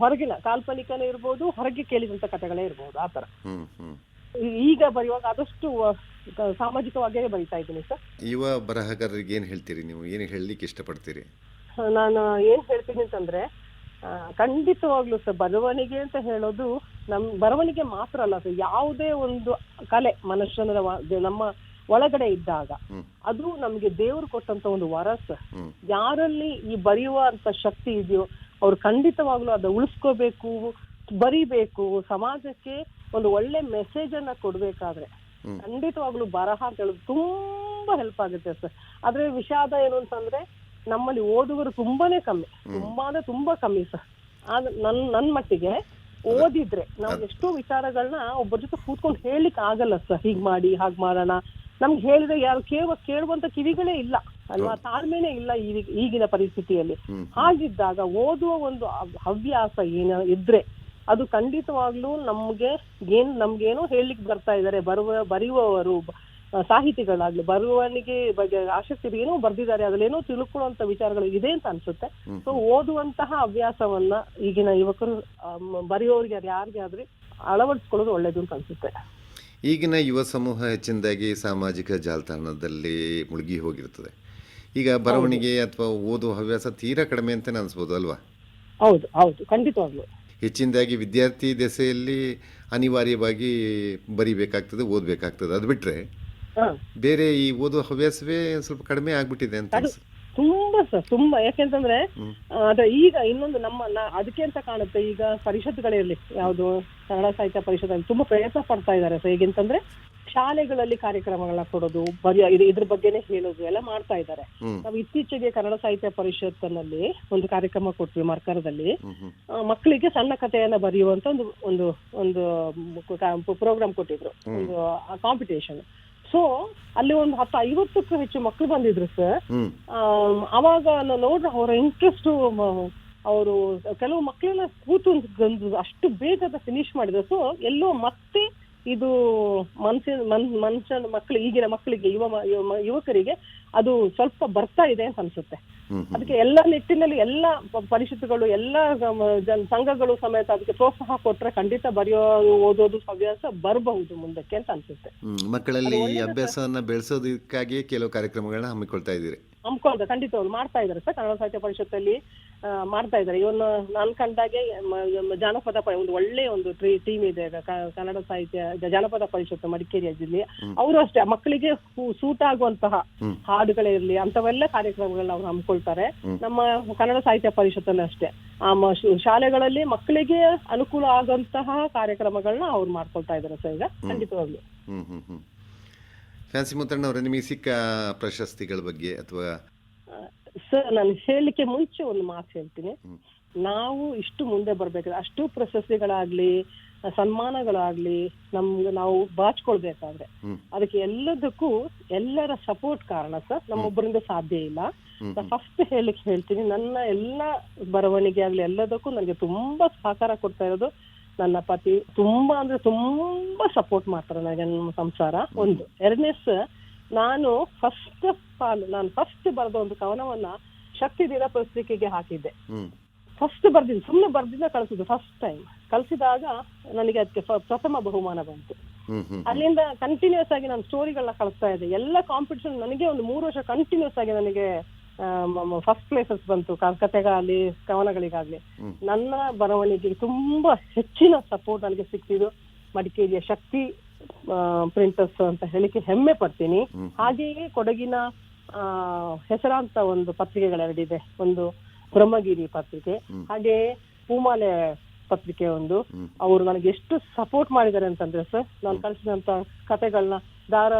ಹೊರಗಿನ ಕಾಲ್ಪನಿಕನೇ ಇರ್ಬೋದು, ಹೊರಗೆ ಕೇಳಿದಂತ ಕಥೆಗಳೇ ಇರ್ಬೋದು, ಆತರ. ಹ್ಮ್ ಹ್ಮ್ ಈಗ ಬರೆಯುವಾಗ ಆದಷ್ಟು ಸಾಮಾಜಿಕವಾಗಿಯೇ ಬರೀತಾ ಇದ್ದೀನಿ ಸರ್. ಯುವ ಬರಹಗಾರರಿಗೆ ಏನು ಹೇಳ್ತೀರಿ ನೀವು, ಏನು ಹೇಳಲಿಕ್ಕೆ ಇಷ್ಟಪಡ್ತೀರಿ? ನಾನು ಏನ್ ಹೇಳ್ತೀನಿ ಅಂತಂದ್ರೆ, ಖಂಡಿತವಾಗ್ಲೂ ಸರ್ ಬರವಣಿಗೆ ಅಂತ ಹೇಳೋದು ಬರವಣಿಗೆ ಮಾತ್ರ ಅಲ್ಲ ಸರ್, ಯಾವುದೇ ಒಂದು ಕಲೆ ಮನುಷ್ಯನ ನಮ್ಮ ಒಳಗಡೆ ಇದ್ದಾಗ ಅದು ನಮ್ಗೆ ದೇವ್ರು ಕೊಟ್ಟಂತ ಒಂದು ವರ ಸರ್. ಯಾರಲ್ಲಿ ಈ ಬರೆಯುವಂತ ಶಕ್ತಿ ಇದೆಯೋ ಅವ್ರು ಖಂಡಿತವಾಗ್ಲೂ ಅದು ಉಳಿಸ್ಕೋಬೇಕು, ಬರಿಬೇಕು, ಸಮಾಜಕ್ಕೆ ಒಂದು ಒಳ್ಳೆ ಮೆಸೇಜ್ ಅನ್ನ ಕೊಡ್ಬೇಕಾದ್ರೆ ಖಂಡಿತವಾಗ್ಲೂ ಬರಹ ಅಂತ ಹೇಳೋದು ತುಂಬಾ ಹೆಲ್ಪ್ ಆಗುತ್ತೆ ಸರ್. ಆದ್ರೆ ವಿಷಾದ ಏನು ಅಂತಂದ್ರೆ ನಮ್ಮಲ್ಲಿ ಓದುಗರು ತುಂಬಾನೇ ಕಮ್ಮಿ, ತುಂಬಾ ಕಮ್ಮಿ ಸರ್. ನನ್ ಮಟ್ಟಿಗೆ ಓದಿದ್ರೆ ನಾವು ಎಷ್ಟೋ ವಿಚಾರಗಳನ್ನ ಒಬ್ಬರ ಜೊತೆ ಕೂತ್ಕೊಂಡು ಹೇಳಿಕ್ ಆಗಲ್ಲ ಸರ್. ಹೀಗ್ ಮಾಡಿ ಹಾಗ್ ಮಾಡೋಣ, ನಮ್ಗೆ ಹೇಳಿದ್ರೆ ಯಾರು ಕೇಳುವಂತ ಕಿವಿಗಳೇ ಇಲ್ಲ ಅಲ್ವಾ, ತಾಳ್ಮೆನೇ ಇಲ್ಲ ಈಗಿನ ಪರಿಸ್ಥಿತಿಯಲ್ಲಿ. ಹಾಗಿದ್ದಾಗ ಓದುವ ಒಂದು ಹವ್ಯಾಸ ಇದ್ರೆ ಅದು ಖಂಡಿತವಾಗ್ಲೂ ನಮ್ಗೇನೋ ಹೇಳಲಿಕ್ಕೆ ಬರ್ತಾ ಇದ್ದಾರೆ ಬರೆಯುವವರು, ಸಾಹಿತಿಗಳಾಗ್ಲಿ, ಬರವಣಿಗೆ ಬಗ್ಗೆ ಆಸಕ್ತಿ ಏನೋ ಬರ್ದಿದ್ದಾರೆ, ಅದ್ರಲ್ಲೇನೋ ತಿಳ್ಕೊಳ್ಳುವಂತ ವಿಚಾರಗಳು ಇದೆ ಅಂತ ಅನ್ಸುತ್ತೆ. ಸೊ ಓದುವಂತಹ ಹವ್ಯಾಸವನ್ನ ಈಗಿನ ಯುವಕರು ಬರೆಯೋರಿಗೆ ಯಾರಿಗೆ ಆದ್ರೆ ಅಳವಡಿಸ್ಕೊಳ್ಳೋದು ಒಳ್ಳೇದು ಅಂತ ಅನ್ಸುತ್ತೆ. ಈಗಿನ ಯುವ ಸಮೂಹ ಹೆಚ್ಚಿನದಾಗಿ ಸಾಮಾಜಿಕ ಜಾಲತಾಣದಲ್ಲಿ ಮುಳುಗಿ ಹೋಗಿರ್ತದೆ. ಈಗ ಬರವಣಿಗೆ ಅಥವಾ ಓದುವ ಹವ್ಯಾಸ ತೀರಾ ಕಡಿಮೆ ಅಂತಲೇ ಅನಿಸ್ಬೋದು ಅಲ್ವಾ? ಹೌದು ಹೌದು, ಖಂಡಿತವಾಗ್ಲು. ಹೆಚ್ಚಿನದಾಗಿ ವಿದ್ಯಾರ್ಥಿ ದೆಸೆಯಲ್ಲಿ ಅನಿವಾರ್ಯವಾಗಿ ಬರಿಬೇಕಾಗ್ತದೆ, ಓದಬೇಕಾಗ್ತದೆ. ಅದು ಬಿಟ್ಟರೆ ಬೇರೆ ಈ ಓದುವ ಹವ್ಯಾಸವೇ ಸ್ವಲ್ಪ ಕಡಿಮೆ ಆಗ್ಬಿಟ್ಟಿದೆ ಅಂತ ಅನ್ಸುತ್ತೆ. ತುಂಬಾ ಸರ್, ತುಂಬಾ. ಯಾಕೆಂತಂದ್ರೆ ಈಗ ಇನ್ನೊಂದು ಅದಕ್ಕೆ ಅಂತ ಕಾಣುತ್ತೆ, ಈಗ ಪರಿಷತ್ಗಳಿರ್ಲಿ, ಯಾವ್ದು ಕನ್ನಡ ಸಾಹಿತ್ಯ ಪರಿಷತ್ ತುಂಬಾ ಪ್ರಯತ್ನ ಪಡ್ತಾ ಇದ್ದಾರೆ ಸರ್. ಹೇಗೆಂತಂದ್ರೆ ಶಾಲೆಗಳಲ್ಲಿ ಕಾರ್ಯಕ್ರಮಗಳನ್ನ ಕೊಡೋದು, ಇದ್ರ ಬಗ್ಗೆನೆ ಹೇಳೋದು ಎಲ್ಲ ಮಾಡ್ತಾ ಇದ್ದಾರೆ. ನಾವು ಇತ್ತೀಚೆಗೆ ಕನ್ನಡ ಸಾಹಿತ್ಯ ಪರಿಷತ್ನಲ್ಲಿ ಒಂದು ಕಾರ್ಯಕ್ರಮ ಕೊಟ್ವಿ ಮರ್ಕರದಲ್ಲಿ. ಮಕ್ಕಳಿಗೆ ಸಣ್ಣ ಕಥೆಯನ್ನ ಬರೆಯುವಂತ ಒಂದು ಒಂದು ಪ್ರೋಗ್ರಾಮ್ ಕೊಟ್ಟಿದ್ರು, ಒಂದು ಕಾಂಪಿಟೇಷನ್. ಸೊ ಅಲ್ಲಿ ಒಂದು 10-50ಕ್ಕೂ ಹೆಚ್ಚು ಮಕ್ಕಳು ಬಂದಿದ್ರು ಸರ್. ಅವಾಗ ನೋಡ್ರೆ ಅವರ ಇಂಟ್ರೆಸ್ಟ್, ಅವರು ಕೆಲವು ಮಕ್ಕಳೆಲ್ಲ ಕೂತು ಅಷ್ಟು ಬೇಗ ಫಿನಿಶ್ ಮಾಡಿದ್ರು. ಸೊ ಎಲ್ಲೋ ಮತ್ತೆ ಇದು ಮನುಷ್ಯನ ಮಕ್ಕಳು, ಈಗಿನ ಮಕ್ಕಳಿಗೆ, ಯುವಕರಿಗೆ ಅದು ಸ್ವಲ್ಪ ಬರ್ತಾ ಇದೆ ಅಂತ ಅನ್ಸುತ್ತೆ. ಅದಕ್ಕೆ ಎಲ್ಲ ನಿಟ್ಟಿನಲ್ಲಿ ಎಲ್ಲ ಪರಿಷತ್ತುಗಳು, ಎಲ್ಲ ಸಂಘಗಳು ಸಮೇತ ಅದಕ್ಕೆ ಪ್ರೋತ್ಸಾಹ ಕೊಟ್ರೆ ಖಂಡಿತ ಓದೋದು ಹವ್ಯಾಸ ಬರಬಹುದು ಮುಂದಕ್ಕೆ ಅಂತ ಅನ್ಸುತ್ತೆ. ಮಕ್ಕಳಲ್ಲಿ ಈ ಅಭ್ಯಾಸವನ್ನ ಬೆಳೆಸೋದಕ್ಕಾಗಿಯೇ ಕೆಲವು ಕಾರ್ಯಕ್ರಮಗಳನ್ನ ಹಮ್ಮಿಕೊಳ್ತಾ ಇದ್ದೀರಿ. ಖಂಡಿತವಾಗ್ಲು ಮಾಡ್ತಾ ಇದ್ದಾರೆ ಸರ್. ಕನ್ನಡ ಸಾಹಿತ್ಯ ಪರಿಷತ್ತಲ್ಲಿ ಮಾಡ್ತಾ ಇದ್ದಾರೆ. ಇವನು ನಾನು ಕಂಡಾಗೆ ಜಾನಪದ ಒಂದು ಒಳ್ಳೆ ಒಂದು ಟೀಮ್ ಇದೆ ಕನ್ನಡ ಸಾಹಿತ್ಯ ಜಾನಪದ ಪರಿಷತ್ತು ಮಡಿಕೇರಿಯ ಜಿಲ್ಲೆ. ಅವರು ಅಷ್ಟೇ ಮಕ್ಕಳಿಗೆ ಸೂಟ್ ಆಗುವಂತಹ ಹಾಡುಗಳಿರ್ಲಿ ಅಂತವೆಲ್ಲ ಕಾರ್ಯಕ್ರಮಗಳನ್ನ ಅವ್ರು ಹಮ್ಮಿಕೊಳ್ತಾರೆ. ನಮ್ಮ ಕನ್ನಡ ಸಾಹಿತ್ಯ ಪರಿಷತ್ತಲ್ಲಿ ಅಷ್ಟೇ ಶಾಲೆಗಳಲ್ಲಿ ಮಕ್ಕಳಿಗೆ ಅನುಕೂಲ ಆಗುವಂತಹ ಕಾರ್ಯಕ್ರಮಗಳನ್ನ ಅವ್ರು ಮಾಡ್ಕೊಳ್ತಾ ಇದ್ದಾರೆ ಸರ್ ಈಗ ಖಂಡಿತವಾಗ್ಲು. ಫ್ಯಾನ್ಸಿ ಮುತ್ತಣ್ಣ ಅವರೇ, ನಿಮಗೆ ಸಿಕ್ಕ ಪ್ರಶಸ್ತಿಗಳ ಬಗ್ಗೆ ಅಥವಾ? ಸರ್, ನಾನು ಹೇಳಲಿಕ್ಕೆ ಮುಂಚೆ ಒಂದು ಮಾತು ಹೇಳ್ತೀನಿ. ನಾವು ಇಷ್ಟು ಮುಂದೆ ಬರ್ಬೇಕಾದ್ರೆ ಅಷ್ಟು ಪ್ರಶಸ್ತಿಗಳಾಗ್ಲಿ ಸನ್ಮಾನಗಳಾಗ್ಲಿ ನಾವು ಬಾಚ್ಕೊಳ್ಬೇಕಾದ್ರೆ ಅದಕ್ಕೆ ಎಲ್ಲದಕ್ಕೂ ಎಲ್ಲರ ಸಪೋರ್ಟ್ ಕಾರಣ ಸರ್. ನಮ್ಮೊಬ್ಬರಿಂದ ಸಾಧ್ಯ ಇಲ್ಲ. ಫಸ್ಟ್ ಹೇಳ್ತೀನಿ, ನನ್ನ ಎಲ್ಲ ಬರವಣಿಗೆ ಆಗ್ಲಿ ಎಲ್ಲದಕ್ಕೂ ನನಗೆ ತುಂಬಾ ಸಹಕಾರ ಕೊಡ್ತಾ ಇರೋದು ನನ್ನ ಪತಿ. ತುಂಬಾ ಅಂದ್ರೆ ತುಂಬಾ ಸಪೋರ್ಟ್ ಮಾಡ್ತಾರೆ ನನಗೆ, ನಮ್ಮ ಸಂಸಾರ. ಒಂದು. ಎರಡನೇ ಸರ್, ನಾನು ಫಸ್ಟ್ ಬರೆದ ಒಂದು ಕವನವನ್ನ ಶಕ್ತಿ ದಿನ ಪತ್ರಿಕೆಗೆ ಹಾಕಿದ್ದೆ. ಫಸ್ಟ್ ಸುಮ್ಮನೆ ಬರ್ದಿದ್ದ ಕಳಿಸಿದ್ದು. ಫಸ್ಟ್ ಟೈಮ್ ಕಳಿಸಿದಾಗ ನನಗೆ ಅದಕ್ಕೆ ಪ್ರಥಮ ಬಹುಮಾನ ಬಂತು. ಅಲ್ಲಿಂದ ಕಂಟಿನ್ಯೂಸ್ ಆಗಿ ನಾನು ಸ್ಟೋರಿಗಳನ್ನ ಕಳಿಸ್ತಾ ಇದ್ದೆ. ಎಲ್ಲ ಕಾಂಪಿಟಿಷನ್ ನನಗೆ ಒಂದು 3 ವರ್ಷ ಕಂಟಿನ್ಯೂಸ್ ಆಗಿ ನನಗೆ ಫಸ್ಟ್ ಪ್ಲೇಸಸ್ ಬಂತು, ಕಥೆಗಾಗ್ಲಿ ಕವನಗಳಿಗಾಗ್ಲಿ. ನನ್ನ ಬರವಣಿಗೆಗೆ ತುಂಬಾ ಹೆಚ್ಚಿನ ಸಪೋರ್ಟ್ ನನಗೆ ಸಿಕ್ತಿದ್ದು ಮಡಿಕೇರಿಯ ಶಕ್ತಿ ಪ್ರಿಂಟರ್ಸ್ ಅಂತ ಹೇಳಿಕೆ ಹೆಮ್ಮೆ ಪಡ್ತೀನಿ. ಹಾಗೆಯೇ ಕೊಡಗಿನ ಹೆಸರಾಂತ ಒಂದು ಪತ್ರಿಕೆಗಳೆರಡಿದೆ. ಒಂದು ಬ್ರಹ್ಮಗಿರಿ ಪತ್ರಿಕೆ, ಹಾಗೆ ಪೂಮಾಲೆ ಪತ್ರಿಕೆ ಒಂದು. ಅವರು ನನಗೆ ಎಷ್ಟು ಸಪೋರ್ಟ್ ಮಾಡಿದ್ದಾರೆ ಅಂತಂದ್ರೆ ಸರ್, ನಾನು ಕಳಿಸಿದಂತ ಕಥೆಗಳನ್ನ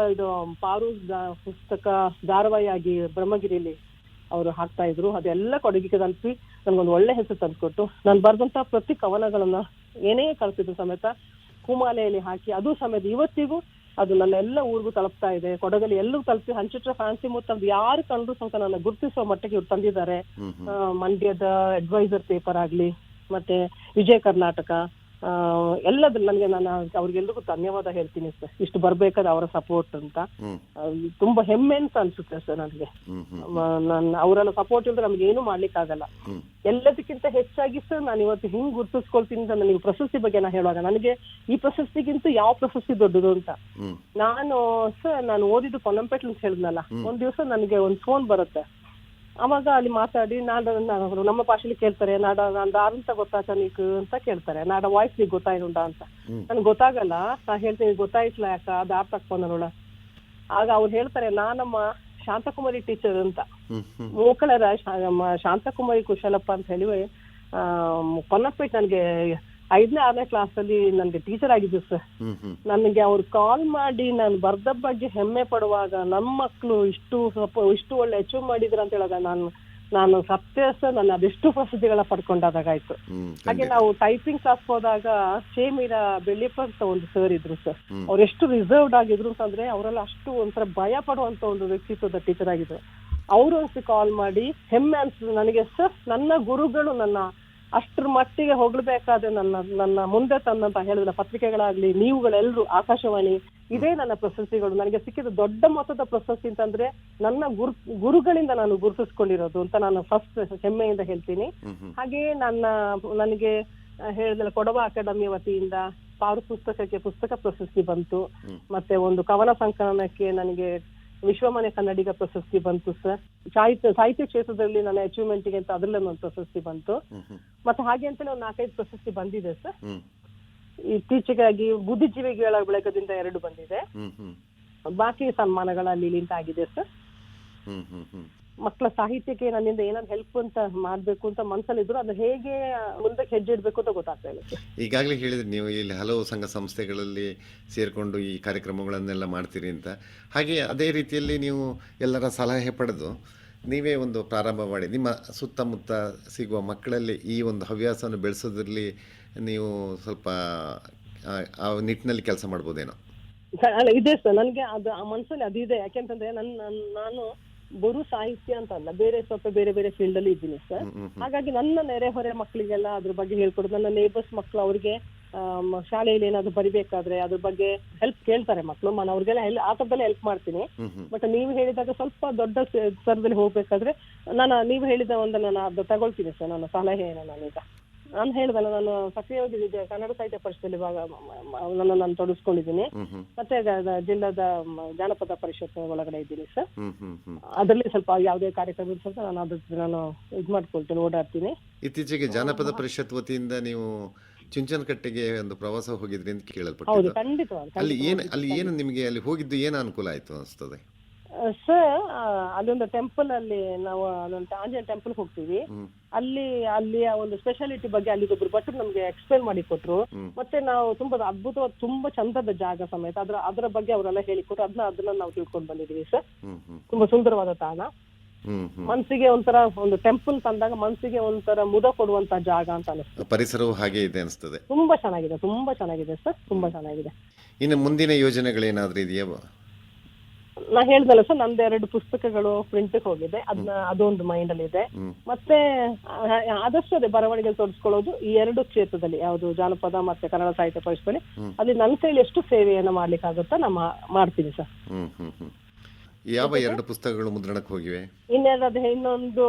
ಪಾರು ಪುಸ್ತಕ ಧಾರಾವಾಹಿ ಆಗಿ ಬ್ರಹ್ಮಗಿರಿಯಲ್ಲಿ ಅವರು ಹಾಕ್ತಾ ಇದ್ರು. ಅದೆಲ್ಲ ಕೊಡಗಿಗೆ ತಲುಪಿ ನನ್ಗೊಂದು ಒಳ್ಳೆ ಹೆಸರು ತಂದ್ಕೊಟ್ಟು, ನಾನು ಬರ್ದಂತ ಪ್ರತಿ ಕವನಗಳನ್ನ ಏನೇ ಕಳಿಸಿದ್ರು ಸಮೇತ ಪೂಮಾಲೆಯಲ್ಲಿ ಹಾಕಿ ಅದು ಸಮೇತ ಇವತ್ತಿಗೂ ಅದು ನನ್ನ ಎಲ್ಲ ಊರಿಗೂ ತಲುಪ್ತಾ ಇದೆ. ಕೊಡಗಲ್ಲಿ ಎಲ್ಲೂ ತಲುಪಿ ಹಂಚಿಟ್ರ ಫ್ಯಾನ್ಸಿ ಮುತ್ತ ಯಾರು ಕಂಡ್ರು ಸ್ವಲ್ಪ ನನ್ನ ಗುರುತಿಸುವ ಮಟ್ಟಿಗೆ ಇವ್ರು ತಂದಿದ್ದಾರೆ. ಮಂಡ್ಯದ ಅಡ್ವೈಸರ್ ಪೇಪರ್ ಆಗ್ಲಿ, ಮತ್ತೆ ವಿಜಯ ಕರ್ನಾಟಕ, ಎಲ್ಲದ್ರ ನನಗೆ ನಾನು ಅವ್ರಿಗೆಲ್ರಿಗೂ ಧನ್ಯವಾದ ಹೇಳ್ತೀನಿ ಸರ್. ಇಷ್ಟು ಬರ್ಬೇಕಾದ್ರೆ ಅವರ ಸಪೋರ್ಟ್ ಅಂತ ತುಂಬಾ ಹೆಮ್ಮೆ ಅಂತ ಅನ್ಸುತ್ತೆ ಸರ್ ನನಗೆ. ಅವರೆಲ್ಲ ಸಪೋರ್ಟ್ ಇಲ್ಲದ್ರೆ ನಮ್ಗೆ ಏನು ಮಾಡ್ಲಿಕ್ಕೆ ಆಗಲ್ಲ. ಎಲ್ಲದಕ್ಕಿಂತ ಹೆಚ್ಚಾಗಿ ಸರ್ ನಾನು ಇವತ್ತು ಹಿಂಗ್ ಗುರ್ತಿಸ್ಕೊಳ್ತೀನಿ ಅಂತ ನನಗೆ ಪ್ರಶಸ್ತಿ ಬಗ್ಗೆ ನಾ ಹೇಳುವಾಗ ನನಗೆ ಈ ಪ್ರಶಸ್ತಿಗಿಂತ ಯಾವ ಪ್ರಶಸ್ತಿ ದೊಡ್ಡದು ಅಂತ. ನಾನು ಓದಿದ್ದು ಪೊನ್ನಂಪೇಟೆ ಅಂತ ಹೇಳಿದ್ನಲ್ಲ, ಒಂದ್ ದಿವಸ ನನಗೆ ಒಂದು ಫೋನ್ ಬರುತ್ತೆ. ಅವಾಗ ಅಲ್ಲಿ ಮಾತಾಡಿ ನಮ್ಮ ಭಾಷೆಲಿ ಕೇಳ್ತಾರೆ, ನಾನು ಅಂತ ಗೊತ್ತಾಚ ನೀಕು ಅಂತ ಕೇಳ್ತಾರೆ. ನಾಡ ವಾಯ್ಸ್ ನೀಗ್ ಗೊತ್ತಾಯ್ನುಂಡ ಅಂತ. ನನ್ಗೆ ಗೊತ್ತಾಗಲ್ಲ. ನಾ ಹೇಳ್ತೀನಿ ಗೊತ್ತಾಯ್ತಲ್ಲ ಯಾಕ ಅದು ಅರ್ಥ ಹಾಕೊಂಡ. ಆಗ ಅವ್ರು ಹೇಳ್ತಾರೆ, ನಾನಮ್ಮ ಶಾಂತಕುಮಾರಿ ಟೀಚರ್ ಅಂತ, ಮೂಕಳರ ಶಾಂತಕುಮಾರಿ ಕುಶಲಪ್ಪ ಅಂತ ಹೇಳಿ ಪೊನ್ನಪೇಟ್ ನನ್ಗೆ 5ನೇ 6ನೇ ಕ್ಲಾಸ್ ಅಲ್ಲಿ ನನ್ಗೆ ಟೀಚರ್ ಆಗಿದ್ದು ಸರ್. ನನಗೆ ಅವ್ರು ಕಾಲ್ ಮಾಡಿ ನಾನು ಬರ್ದ ಬಗ್ಗೆ ಹೆಮ್ಮೆ ಪಡುವಾಗ, ನಮ್ಮ ಮಕ್ಳು ಇಷ್ಟು ಒಳ್ಳೆ ಅಚೀವ್ ಮಾಡಿದ್ರ ಅಂತ ಹೇಳುವಾಗ ನಾನು ಸತ್ಯ ಸರ್ ನಾನು ಅದೆಷ್ಟು ಪ್ರಸಿದ್ಧಿಗಳ ಪಡ್ಕೊಂಡಾದಾಗಾಯ್ತು. ಹಾಗೆ ನಾವು ಟೈಪಿಂಗ್ ಕ್ಲಾಸ್ ಹೋದಾಗ ಶೇಮೀರ ಬೆಳ್ಳಿಪ್ಪ ಅಂತ ಒಂದು ಸರ್ ಇದ್ರು ಸರ್. ಅವ್ರು ಎಷ್ಟು ರಿಸರ್ವ್ಡ್ ಆಗಿದ್ರು ಅಂತಂದ್ರೆ ಅವರೆಲ್ಲ ಅಷ್ಟು ಒಂಥರ ಭಯ ಪಡುವಂತ ಒಂದು ವ್ಯಕ್ತಿತ್ವದ ಟೀಚರ್ ಆಗಿದ್ರು. ಅವರು ಅನ್ಸಿ ಕಾಲ್ ಮಾಡಿ ಹೆಮ್ಮೆ ಅನ್ಸುದು ನನಗೆ ಸರ್. ನನ್ನ ಗುರುಗಳು ನನ್ನ ಅಷ್ಟ್ರ ಮಟ್ಟಿಗೆ ಹೊಗಳ್ಬೇಕಾದ್ರೆ ನನ್ನ ಮುಂದೆ ತಂದಂತ ಹೇಳಿದ ಪತ್ರಿಕೆಗಳಾಗ್ಲಿ, ನೀವುಗಳೆಲ್ಲರೂ, ಆಕಾಶವಾಣಿ, ಇದೇ ನನ್ನ ಪ್ರಶಸ್ತಿಗಳು. ನನಗೆ ಸಿಕ್ಕಿದ ದೊಡ್ಡ ಮೊತ್ತದ ಪ್ರಶಸ್ತಿ ಅಂತಂದ್ರೆ ನನ್ನ ಗುರುಗಳಿಂದ ನಾನು ಗುರುತಿಸ್ಕೊಂಡಿರೋದು ಅಂತ ನಾನು ಫಸ್ಟ್ ಹೆಮ್ಮೆಯಿಂದ ಹೇಳ್ತೀನಿ. ಹಾಗೆ ನನಗೆ ಹೇಳಿದ ಕೊಡವ ಅಕಾಡೆಮಿ ವತಿಯಿಂದ ಪಾರು ಪುಸ್ತಕಕ್ಕೆ ಪುಸ್ತಕ ಪ್ರಶಸ್ತಿ ಬಂತು. ಮತ್ತೆ ಒಂದು ಕವನ ಸಂಕಲನಕ್ಕೆ ನನಗೆ ವಿಶ್ವಮನೆ ಕನ್ನಡಿಗ ಪ್ರಶಸ್ತಿ ಬಂತು ಸರ್. ಸಾಹಿತ್ಯ ಕ್ಷೇತ್ರದಲ್ಲಿ ನನ್ನ ಅಚೀವ್ಮೆಂಟ್ಗೆ ಅಂತ ಅದ್ರಲ್ಲೇ ಒಂದು ಪ್ರಶಸ್ತಿ ಬಂತು. ಮತ್ತೆ ಹಾಗೆ ಅಂತಾನೆ ಒಂದು 4-5 ಪ್ರಶಸ್ತಿ ಬಂದಿದೆ ಸರ್. ಇತ್ತೀಚೆಗಾಗಿ ಬುದ್ಧಿಜೀವಿಗಳ ಬಳಗದಿಂದ 2 ಬಂದಿದೆ. ಬಾಕಿ ಸನ್ಮಾನಗಳಲ್ಲಿ ಇಲ್ಲಿಂದ ಆಗಿದೆ ಸರ್. ಮಕ್ಕಳ ಸಾಹಿತ್ಯಕ್ಕೆ ನನ್ನಿಂದ ಏನಾದ್ರು ಹೆಲ್ಪ್ ಅಂತ ಮಾಡ್ಬೇಕು ಅಂತ ಮನ್ಸಲ್ಲಿದ್ರು, ಅದು ಹೇಗೆ ಮುಂದಕ್ಕೆ ಹೆಜ್ಜೆ ಇಡ್ಬೇಕು ಅಂತ ಗೊತ್ತಾಗ್ತಾ ಇಲ್ಲ. ಈಗಾಗಲೇ ಹೇಳಿದ್ರಿ ನೀವು ಇಲ್ಲಿ ಹಲವು ಸಂಘ ಸಂಸ್ಥೆಗಳಲ್ಲಿ ಸೇರಿಕೊಂಡು ಈ ಕಾರ್ಯಕ್ರಮಗಳನ್ನೆಲ್ಲ ಮಾಡ್ತೀರಿ ಅಂತ. ಹಾಗೆ ಅದೇ ರೀತಿಯಲ್ಲಿ ನೀವು ಎಲ್ಲರ ಸಲಹೆ ಪಡೆದು ನೀವೇ ಒಂದು ಪ್ರಾರಂಭ ಮಾಡಿ ನಿಮ್ಮ ಸುತ್ತಮುತ್ತ ಸಿಗುವ ಮಕ್ಕಳಲ್ಲಿ ಈ ಒಂದು ಹವ್ಯಾಸವನ್ನು ಬೆಳೆಸೋದ್ರಲ್ಲಿ ನೀವು ಸ್ವಲ್ಪ ಆ ನಿಟ್ಟಿನಲ್ಲಿ ಕೆಲಸ ಮಾಡ್ಬೋದೇನೋ? ಇದೆ ಸರ್, ನನಗೆ ಅದು ಆ ಮನಸ್ಸಲ್ಲಿ ಅದಿದೆ. ಯಾಕೆಂತಂದ್ರೆ ನಾನು ಬರು ಸಾಹಿತ್ಯ ಅಂತ ಅಲ್ಲ, ಸ್ವಲ್ಪ ಬೇರೆ ಫೀಲ್ಡ್ ಅಲ್ಲಿ ಇದ್ದೀನಿ ಸರ್. ಹಾಗಾಗಿ ನನ್ನ ನೆರೆಹೊರೆ ಮಕ್ಕಳಿಗೆಲ್ಲ ಅದ್ರ ಬಗ್ಗೆ ಹೇಳ್ಕೊಡೋದು. ನನ್ನ ನೇಬರ್ಸ್ ಮಕ್ಕಳು ಅವ್ರಿಗೆ ಶಾಲೆಯಲ್ಲಿ ಏನಾದ್ರು ಬರಿಬೇಕಾದ್ರೆ ಅದ್ರ ಬಗ್ಗೆ ಹೆಲ್ಪ್ ಕೇಳ್ತಾರೆ ಮಕ್ಕಳು. ನಾನು ಅವ್ರಿಗೆಲ್ಲ ಆ ಥರದಲ್ಲೇ ಹೆಲ್ಪ್ ಮಾಡ್ತೀನಿ. ಬಟ್ ನೀವು ಹೇಳಿದಾಗ ಸ್ವಲ್ಪ ದೊಡ್ಡ ಸ್ತರದಲ್ಲಿ ಹೋಗ್ಬೇಕಾದ್ರೆ ನೀವು ಹೇಳಿದ ನಾನು ಅದು ತಗೊಳ್ತೀನಿ ಸರ್, ನನ್ನ ಸಲಹೆಯನ್ನು. ನಾನು ಹೇಳಿದಲ್ಲ, ನಾನು ಸಕ್ರಿಯವಾಗಿ ಕನ್ನಡ ಸಾಹಿತ್ಯ ಪರಿಷತ್ತಲ್ಲಿ ನಾನು ತೊಡಗಿಸ್ಕೊಂಡಿದ್ದೀನಿ. ಮತ್ತೆ ಜಿಲ್ಲಾದ ಜಾನಪದ ಪರಿಷತ್ ಒಳಗಡೆ ಇದ್ದೀನಿ ಸರ್. ಅದರಲ್ಲಿ ಸ್ವಲ್ಪ ಯಾವುದೇ ಕಾರ್ಯಕ್ರಮ ಸ್ವಲ್ಪ ನಾನು ಇದು ಮಾಡ್ಕೊಳ್ತೀನಿ, ಓಡಾಡ್ತೀನಿ. ಇತ್ತೀಚೆಗೆ ಜಾನಪದ ಪರಿಷತ್ ವತಿಯಿಂದ ನೀವು ಚುಂಚನಕಟ್ಟೆಗೆ ಒಂದು ಪ್ರವಾಸ ಹೋಗಿದ್ರಿ ಅಂತ ಹೌದು, ಕೇಳಲ್ಪಟ್ಟಿದೆ. ಖಂಡಿತವಾಗಿ. ಅಲ್ಲಿ ಏನು ನಿಮಗೆ ಅಲ್ಲಿ ಹೋಗಿದ್ದು ಏನು ಅನುಕೂಲ ಆಯ್ತು ಅನಿಸ್ತದೆ ಸರ್? ಅಲ್ಲೊಂದು ಟೆಂಪಲ್ ಅಲ್ಲಿ ನಾವು ಅದೊಂದು ಆಂಜನೇಯ ಟೆಂಪಲ್ ಹೋಗ್ತೀವಿ. ಅಲ್ಲಿಯ ಒಂದು ಸ್ಪೆಷಾಲಿಟಿ ಬಗ್ಗೆ ಅಲ್ಲಿಗೊಬ್ರು ಭಟ್ರು ನಮ್ಗೆ ಎಕ್ಸ್ಪ್ಲೇನ್ ಮಾಡಿ ಕೊಟ್ರು. ಮತ್ತೆ ನಾವು ತುಂಬಾ ಅದ್ಭುತವಾದ ತುಂಬಾ ಚಂದದ ಜಾಗ ಸಮೇತ ಅದರ ಬಗ್ಗೆ ಅವರೆಲ್ಲ ಹೇಳಿಕೊಟ್ರು. ಅದನ್ನ ನಾವು ತಿಳ್ಕೊಂಡು ಬಂದಿದೀವಿ ಸರ್. ತುಂಬಾ ಸುಂದರವಾದ ತಾಣ. ಮನ್ಸಿಗೆ ಒಂಥರ ಒಂದು ಟೆಂಪಲ್ ತಂದಾಗ ಮನ್ಸಿಗೆ ಒಂಥರ ಮುದ ಕೊಡುವಂತ ಜಾಗ ಅಂತ ಅನಿಸ್ತದೆ. ಪರಿಸರವು ಹಾಗೆ ಇದೆ ಅನಿಸ್ತದೆ. ತುಂಬಾ ಚೆನ್ನಾಗಿದೆ ಸರ್, ತುಂಬಾ ಚೆನ್ನಾಗಿದೆ. ಇನ್ನು ಮುಂದಿನ ಯೋಜನೆಗಳೇನಾದ್ರೂ ಇದೆಯಾ? ನಾ ಹೇಳ್ದಲ್ಲ ಸರ್, ನಂದು 2 ಪುಸ್ತಕಗಳು ಪ್ರಿಂಟ್ ಹೋಗಿದೆ. ಅದೊಂದು ಮೈಂಡ್ ಅಲ್ಲಿ ಇದೆ. ಮತ್ತೆ ಆದಷ್ಟು ಅದೇ ಬರವಣಿಗೆಯಲ್ಲಿ ತೋರಿಸ್ಕೊಳ್ಳೋದು ಈ 2 ಕ್ಷೇತ್ರದಲ್ಲಿ, ಯಾವುದು ಜಾನಪದ ಮತ್ತೆ ಕನ್ನಡ ಸಾಹಿತ್ಯ ಪರಿಷತ್ತಲ್ಲಿ ಅಲ್ಲಿ ನನ್ನ ಕೈಲಿ ಎಷ್ಟು ಸೇವೆಯನ್ನು ಮಾಡ್ಲಿಕ್ಕೆ ಆಗುತ್ತಾ ನಾನು ಮಾಡ್ತೀನಿ ಸರ್. ಯಾವ 2 ಪುಸ್ತಕಗಳು ಮುದ್ರಣಕ್ಕೆ ಹೋಗಿವೆ? ಇನ್ನೊಂದು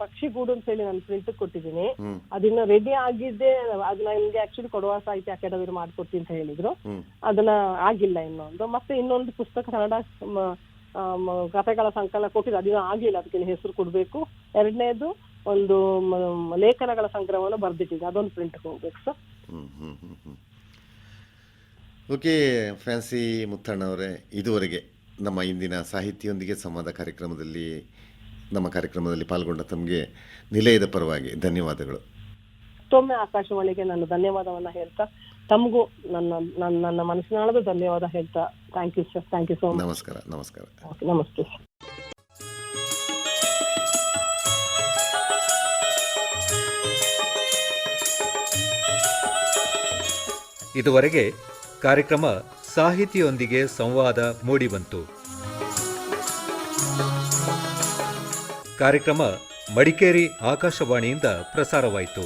ಪಕ್ಷಿಗೂಡು ಅಂತ ಹೇಳಿ ನಾನು ಪ್ರಿಂಟ್ ಕೊಟ್ಟಿದ್ದೀನಿ. ಅದಿನ್ನ ರೆಡಿ ಆಗಿದ್ದೆ. ಅದನ್ನ ನಿಮ್ಗೆ ಆಕ್ಚುಲಿ ಕೊಡುವ ಸಾಹಿತ್ಯ ಅಕಾಡೆಮಿ ಮಾಡ್ಕೊಡ್ತೀನಿ ಅಂತ ಹೇಳಿದ್ರು. ಅದನ್ನ ಆಗಿಲ್ಲ ಇನ್ನೊಂದು. ಮತ್ತೆ ಇನ್ನೊಂದು ಪುಸ್ತಕ ಕನ್ನಡ ಕಥೆಗಳ ಸಂಕಲನ ಕೊಟ್ಟಿದ್ದು, ಅದಿನ್ನ ಆಗಿಲ್ಲ. ಅದಕ್ಕೆ ಹೆಸರು ಕೊಡ್ಬೇಕು. 2ನೇದು ಒಂದು ಲೇಖನಗಳ ಸಂಗ್ರಹವನ್ನು ಬರ್ದಿಟ್ಟಿದೆ, ಅದೊಂದು ಪ್ರಿಂಟ್ ಹೋಗ್ಬೇಕು ಸರ್. ಓಕೆ ಫ್ಯಾನ್ಸಿ ಮುತ್ತಣ್ಣವರೇ, ಇದುವರೆಗೆ ನಮ್ಮ ಇಂದಿನ ಸಾಹಿತಿಯೊಂದಿಗೆ ಸಂವಾದ ಕಾರ್ಯಕ್ರಮದಲ್ಲಿ ಪಾಲ್ಗೊಂಡ ತಮಗೆ ನಿಲಯದ ಪರವಾಗಿ ಧನ್ಯವಾದಗಳು. ಮತ್ತೊಮ್ಮೆ ಆಕಾಶವಾಣಿಗೆ ನಾನು ಧನ್ಯವಾದವನ್ನ ಹೇಳ್ತಾ, ತಮಗೂ ನನ್ನ ಮನಸ್ಸಿನಾಳದ ಧನ್ಯವಾದ ಹೇಳ್ತಾ, thank you sir, thank you so much. ನಮಸ್ಕಾರ. ನಮಸ್ತೆ ಸರ್. ಇದುವರೆಗೆ ಕಾರ್ಯಕ್ರಮ ಸಾಹಿತಿಯೊಂದಿಗೆ ಸಂವಾದ ಮೂಡಿಬಂತು. ಕಾರ್ಯಕ್ರಮ ಮಡಿಕೇರಿ ಆಕಾಶವಾಣಿಯಿಂದ ಪ್ರಸಾರವಾಯಿತು.